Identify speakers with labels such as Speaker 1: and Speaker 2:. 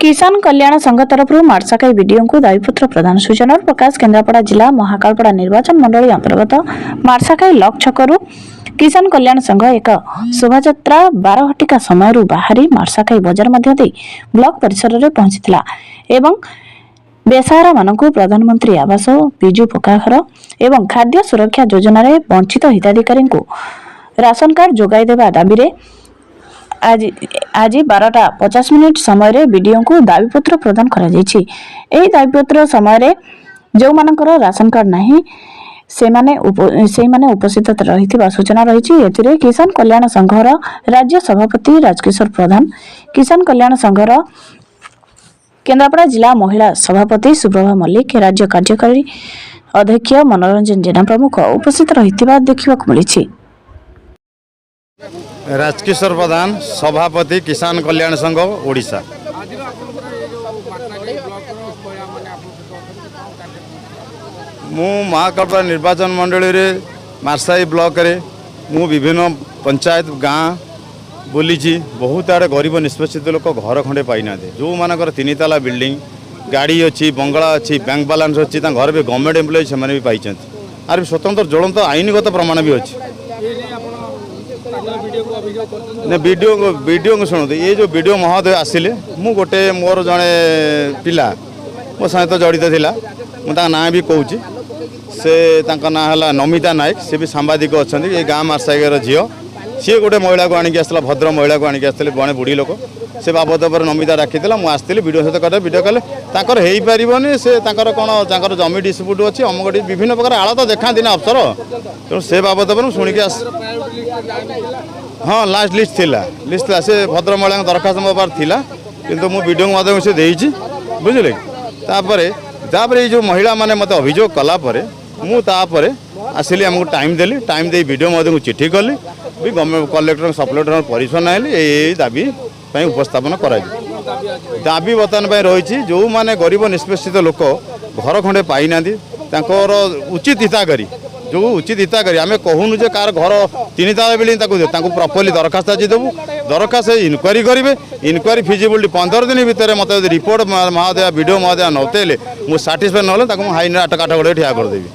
Speaker 1: किसान कल्याण संघ तरफ मार्साकाई वीडियो को दाबीपत्र प्रदान सूचना प्रकाश केन्द्रापड़ा जिला महाकालपड़ा निर्वाचन मंडली अंतर्गत मार्साकाई लक छकरू किसान कल्याण संघ एक शोभायात्रा 12 घटिका समय बाहरी मार्साकाई बजार मध्य दे ब्लॉक परिसर में पहुंची एवं बेसहारा मानक प्रधानमंत्री आवास विजु पक्का घर एवं खाद्य सुरक्षा योजना वंचित हिताधिकारी को राशन कार्ड जोगाई देवा दाबी रे आज 12:50 समय वीडियो को दाबीपत्र प्रदान करा दाबीपत्र समय जो मानकर राशन कार्ड नहीं से माने उपस्थित रही सूचना रही किसान कल्याण संघर राज्य सभापति राजकिशोर प्रधान किसान कल्याण संघर केन्द्रापड़ा जिला महिला सभापति सुप्रभा मल्लिक राज्य कार्यकारी अध्यक्ष मनोरंजन जेना प्रमुख उपस्थित रही देखा मिली।
Speaker 2: राजकिशोर प्रधान सभापति किसान कल्याण संघ ओडिशा। मु महाकालपड़ा निर्वाचन मंडली रे मार्साई ब्लॉक रे मु विभिन्न पंचायत गाँ बुली बहुत आड़े गरीब निष्पेषित लोक घर खंडे पाई ना जो मानकर 3 ताला बिल्डिंग गाड़ी अच्छी बंगला अच्छी बैंक बालांस अच्छी घर भी गवर्नमेंट एम्प्लॉय से पाई आर स्वतंत्र ज्वलंत आईनगत प्रमाण भी अच्छी वीडियो को शुणु ये जो वीडियो महोदय आसिले मु गोटे मोर जड़े पिला मो सहित जड़ित थिला मुझे ना भी कहूँ से ना है नमिता नायक सी भी सांबादिक अच्छा ये गाँ मार्साईर झील सी गोटे महिला को आणिक आसला भद्र महिला को आणिक आसते बड़े बुढ़ी लोक से बाबद पर नमिता डाकी मुझे वीडियो सहित कर वीडियो कले हो पारनि से कौन जमी डिस्प्यूट अच्छी अमुक विभिन्न प्रकार आड़ तो देखा ना अफसर तेणु से बाबद पर शुणिक आस हाँ लास्ट लिस्ट था से भद्र महिला दरखास्त मो पार थिला किंतु मु वीडियो माध्यम से देइछि बुझिले तापर ये जो महिला माने मते अभियोग कला परे मु तापर आसिली हमको टाइम देली टाइम दे वीडियो माध्यम चिठी कली भी गवर्नमेंट कलेक्टर सप्लेटर परिश्रम आइली ये दाबी उपस्थापन कर दाबी बर्तमान रही जो माने गरीब निष्पेषित लोक घर खंडे पाई ना उचित हिताकारी जो उचित हिताकारी आम कहूनु जे कार घर 3 ताला बिल्डिंग प्रॉपर्ली दरखास्त आज देवु दरखास्त इनक्वारी करेंगे इनक्वारी फिजिबिलिटी 15 दिन भितर मत रिपोर्ट महोदय वीडियो महोदय नौतेले मुझे साटिस्फाई ना हाई काठगड़े ठिया करदेवी।